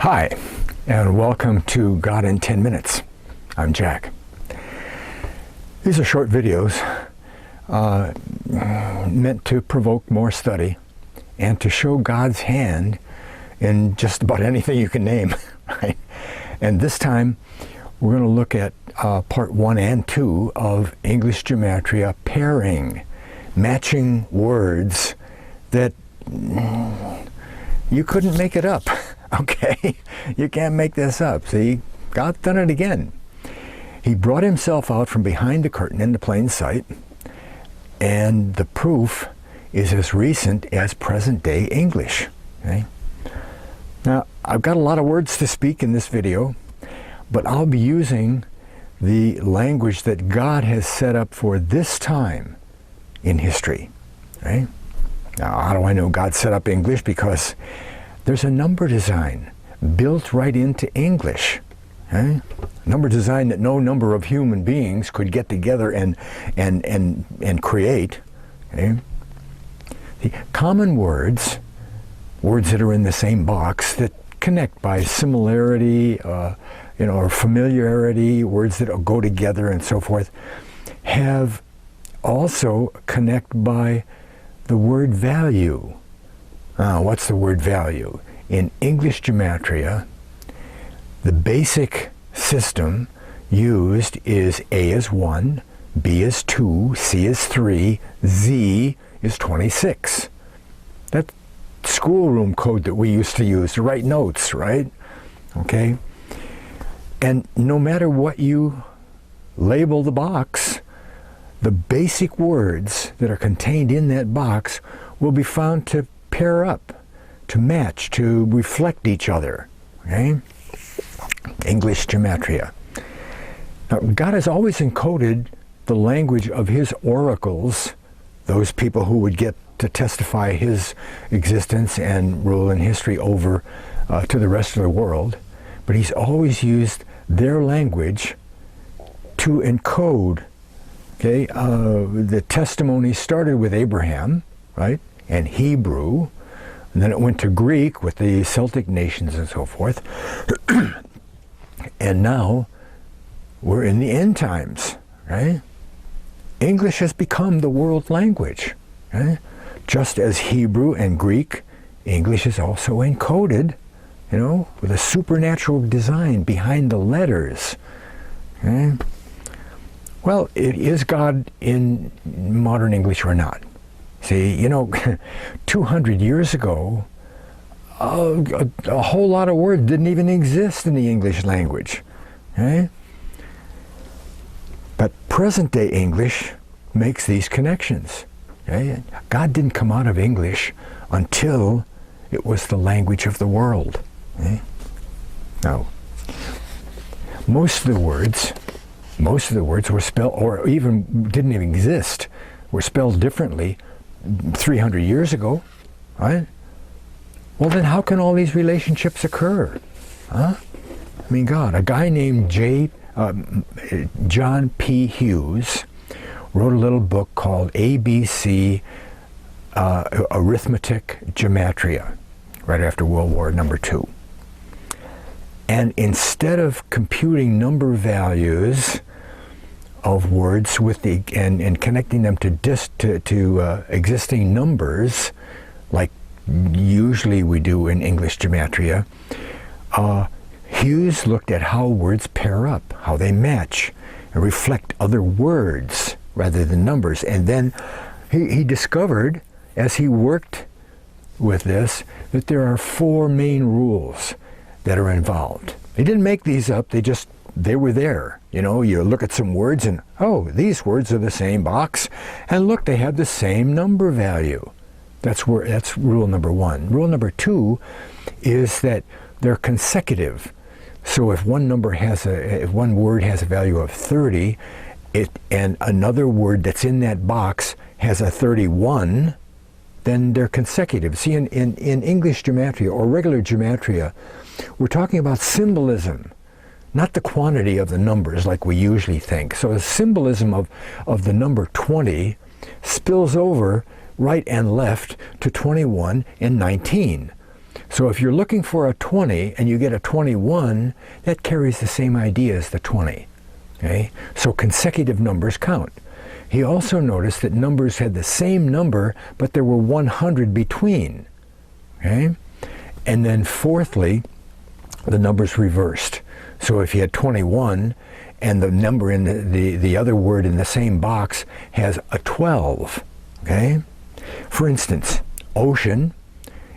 Hi, and welcome to God in 10 Minutes. I'm Jack. These are short videos meant to provoke more study and to show God's hand in just about anything you can name. Right? And this time we're going to look at part 1 and 2 of English Gematria pairing, matching words that you couldn't make it up. Okay, you can't make this up. See, God's done it again. He brought himself out from behind the curtain into plain sight, and the proof is as recent as present-day English. Okay? Now, I've got a lot of words to speak in this video, but I'll be using the language that God has set up for this time in history. Okay? Now, how do I know God set up English? Because there's a number design built right into English. Okay? Number design that no number of human beings could get together and create. Okay? The common words that are in the same box that connect by similarity, or familiarity, words that go together and so forth, have also connect by the word value. What's the word value? In English Gematria, the basic system used is A is 1, B is 2, C is 3, Z is 26. That's schoolroom code that we used to use to write notes, right? Okay? And no matter what you label the box, the basic words that are contained in that box will be found to pair up, to match, to reflect each other. Okay? English Gematria. Now, God has always encoded the language of his oracles, those people who would get to testify his existence and rule in history over to the rest of the world, but he's always used their language to encode. Okay, the testimony started with Abraham, right, and Hebrew, and then it went to Greek with the Celtic nations and so forth, and now we're in the end times, right? English has become the world language, right? Just as Hebrew and Greek, English is also encoded, with a supernatural design behind the letters. Okay? Well, is God in modern English or not? See, 200 years ago, a whole lot of words didn't even exist in the English language. Okay? But present-day English makes these connections. Okay? God didn't come out of English until it was the language of the world. Okay? Now, most of the words were spelled, or even didn't even exist, were spelled differently 300 years ago, right? Well, then how can all these relationships occur? Huh? I mean, God, a guy named John P. Hughes wrote a little book called ABC Arithmetic Gematria, right after World War II. And instead of computing number values of words with and connecting them to existing numbers, like usually we do in English Gematria, Hughes looked at how words pair up, how they match and reflect other words rather than numbers. And then he discovered, as he worked with this, that there are 4 main rules that are involved. They didn't make these up, they were there. You look at some words and, oh, these words are the same box, and look, they have the same number value. That's rule number 1. Rule number 2 is that they're consecutive. So if one word has a value of 30, and another word that's in that box has a 31, then they're consecutive. See, in English Gematria or regular Gematria, we're talking about symbolism, not the quantity of the numbers like we usually think. So the symbolism of the number 20 spills over right and left to 21 and 19. So if you're looking for a 20 and you get a 21, that carries the same idea as the 20. Okay? So consecutive numbers count. He also noticed that numbers had the same number, but there were 100 between. Okay? And then fourthly, the numbers reversed. So if you had 21 and the number in the other word in the same box has a 12. Okay? For instance, ocean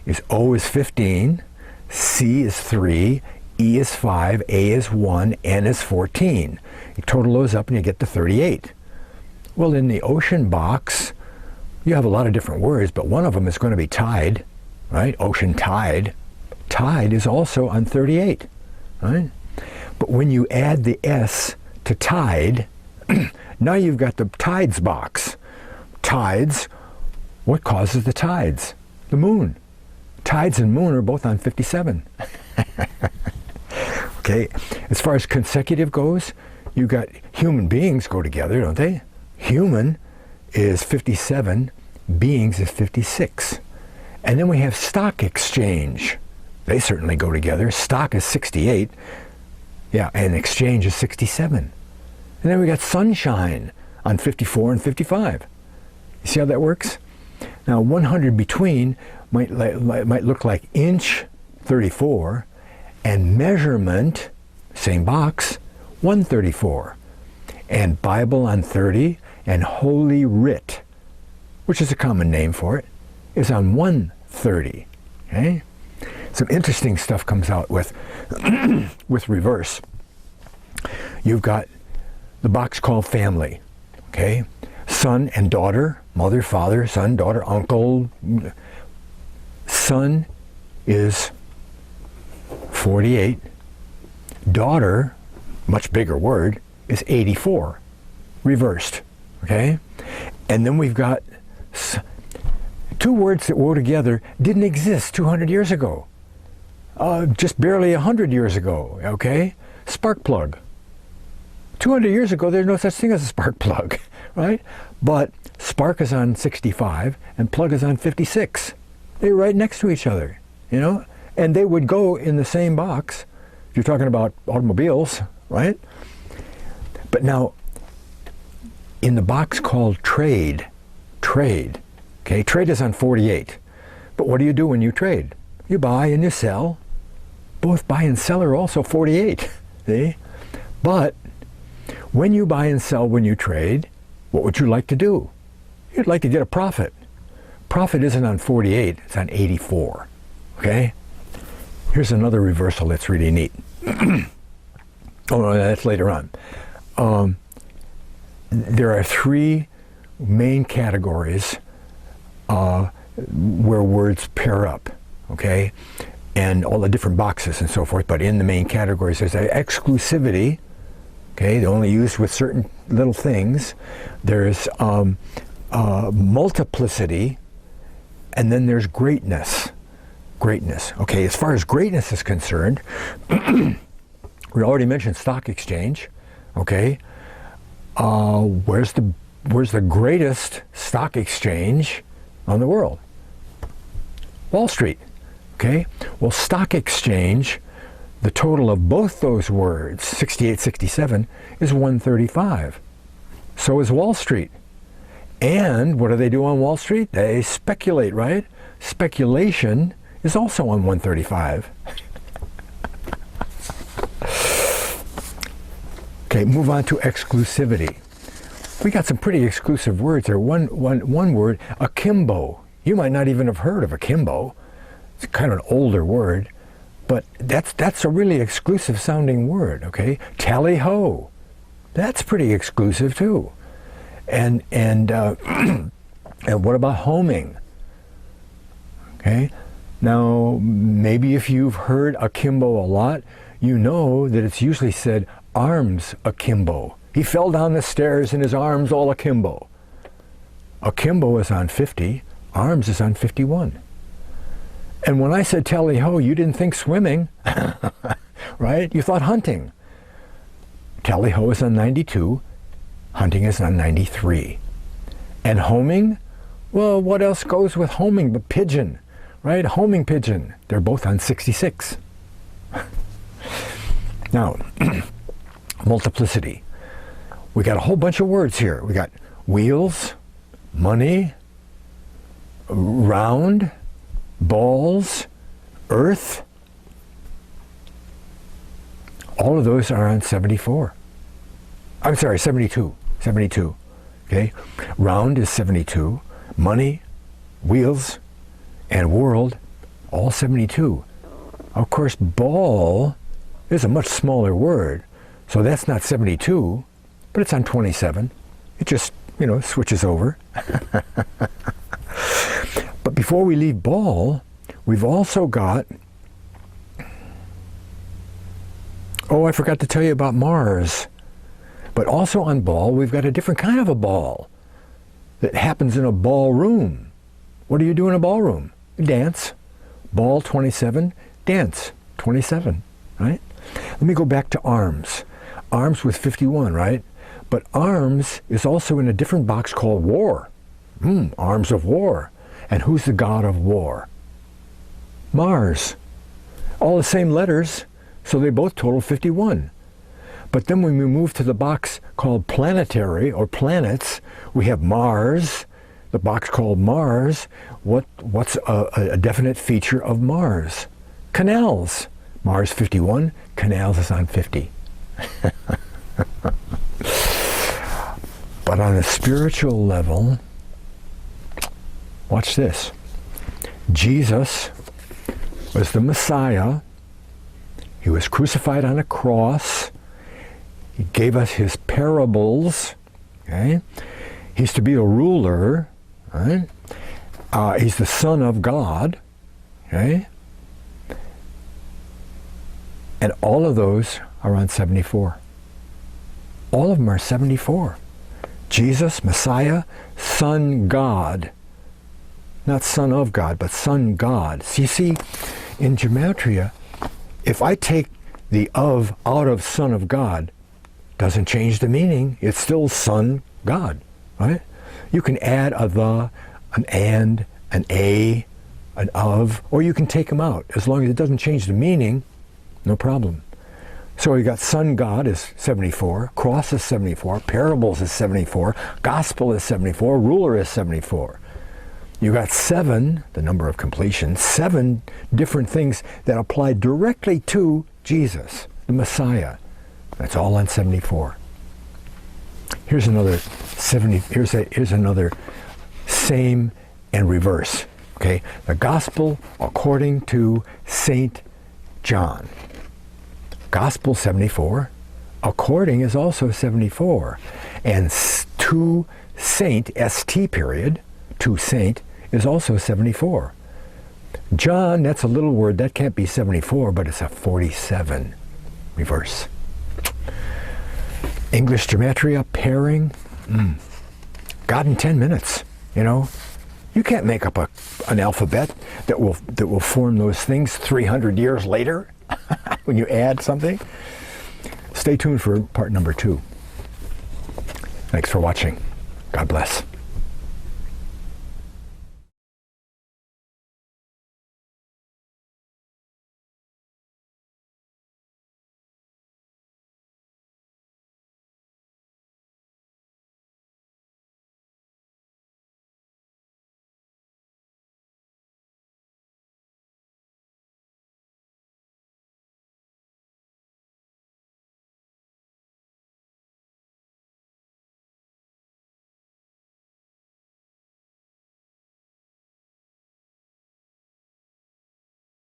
is O is 15, C is 3, E is 5, A is 1, N is 14. You total those up and you get to 38. Well, in the ocean box, you have a lot of different words, but one of them is going to be tide, right? Ocean tide. Tide is also on 38, right? But when you add the S to tide, now you've got the tides box. Tides, what causes the tides? The moon. Tides and moon are both on 57. Okay, as far as consecutive goes, you got human beings go together, don't they? Human is 57, beings is 56. And then we have stock exchange. They certainly go together. Stock is 68, yeah, and exchange is 67. And then we got sunshine on 54 and 55. You see how that works? Now 100 between might look like inch 34, and measurement, same box, 134. And Bible on 30, and Holy Writ, which is a common name for it, is on 130. Okay? Some interesting stuff comes out with with reverse. You've got the box called family. Okay? Son and daughter, mother, father, son, daughter, uncle. Son is 48. Daughter, much bigger word, is 84. Reversed. Okay? And then we've got two words that go together didn't exist 200 years ago. Just barely 100 years ago. Okay? Spark plug. 200 years ago, there's no such thing as a spark plug. Right? But spark is on 65 and plug is on 56. They're right next to each other, you know? And they would go in the same box if you're talking about automobiles, right? But now, in the box called trade, okay, trade is on 48. But what do you do when you trade? You buy and you sell. Both buy and sell are also 48, see? But when you buy and sell, when you trade, what would you like to do? You'd like to get a profit. Profit isn't on 48, it's on 84, okay? Here's another reversal that's really neat. Oh, no, that's later on. There are three main categories where words pair up, okay? And all the different boxes and so forth, but in the main categories there's exclusivity, okay? They're only used with certain little things. There's multiplicity, and then there's greatness. Greatness. Okay, as far as greatness is concerned, we already mentioned stock exchange. Okay, where's the greatest stock exchange on the world? Wall Street. Okay, well, stock exchange, the total of both those words, 68, 67, is 135. So is Wall Street. And what do they do on Wall Street? They speculate, right? Speculation is also on 135. Okay, move on to exclusivity. We got some pretty exclusive words there. One word, akimbo. You might not even have heard of akimbo. It's kind of an older word, but that's a really exclusive sounding word, okay? Tally-ho. That's pretty exclusive too. And what about homing? Okay, now maybe if you've heard akimbo a lot, you know that it's usually said arms akimbo. He fell down the stairs and his arms all akimbo. Akimbo is on 50, arms is on 51. And when I said tally-ho, you didn't think swimming, right? You thought hunting. Tally-ho is on 92. Hunting is on 93. And homing? Well, what else goes with homing but pigeon, right? Homing pigeon, they're both on 66. Now, multiplicity. We got a whole bunch of words here. We got wheels, money, round, balls, earth. All of those are on 74. I'm sorry, 72. 72. Okay? Round is 72. Money, wheels, and world, all 72. Of course, ball is a much smaller word, so that's not 72, but it's on 27. It just, switches over. But before we leave ball, we've also got, I forgot to tell you about Mars. But also on ball, we've got a different kind of a ball that happens in a ballroom. What do you do in a ballroom? You dance. Ball 27, dance 27, right? Let me go back to arms. Arms with 51, right? But arms is also in a different box called war. Arms of war. And who's the god of war? Mars. All the same letters, so they both total 51. But then when we move to the box called planetary or planets, we have Mars, the box called Mars. What's a definite feature of Mars? Canals. Mars 51, canals is on 50. But on a spiritual level, watch this. Jesus was the Messiah. He was crucified on a cross. He gave us his parables. Okay? He's to be a ruler. Right? He's the Son of God. Okay? And all of those are on 74. All of them are 74. Jesus, Messiah, Son God. Not Son of God, but Son God. So you see, in gematria, if I take the of out of Son of God, doesn't change the meaning. It's still Son God, right? You can add a the, an and, an a, an of, or you can take them out. As long as it doesn't change the meaning, no problem. So you got Son God is 74, cross is 74, parables is 74, gospel is 74, ruler is 74. You got 7, the number of completion, 7 different things that apply directly to Jesus, the Messiah. That's all on 74. Here's another 70. Here's another same and reverse. Okay, the gospel according to Saint John. Gospel 74. According is also 74, and to Saint St period to Saint is also 74. John, that's a little word that can't be 74, but it's a 47 reverse. English gematria, pairing, God in 10 minutes, You can't make up an alphabet that will form those things 300 years later when you add something. Stay tuned for part number 2. Thanks for watching. God bless.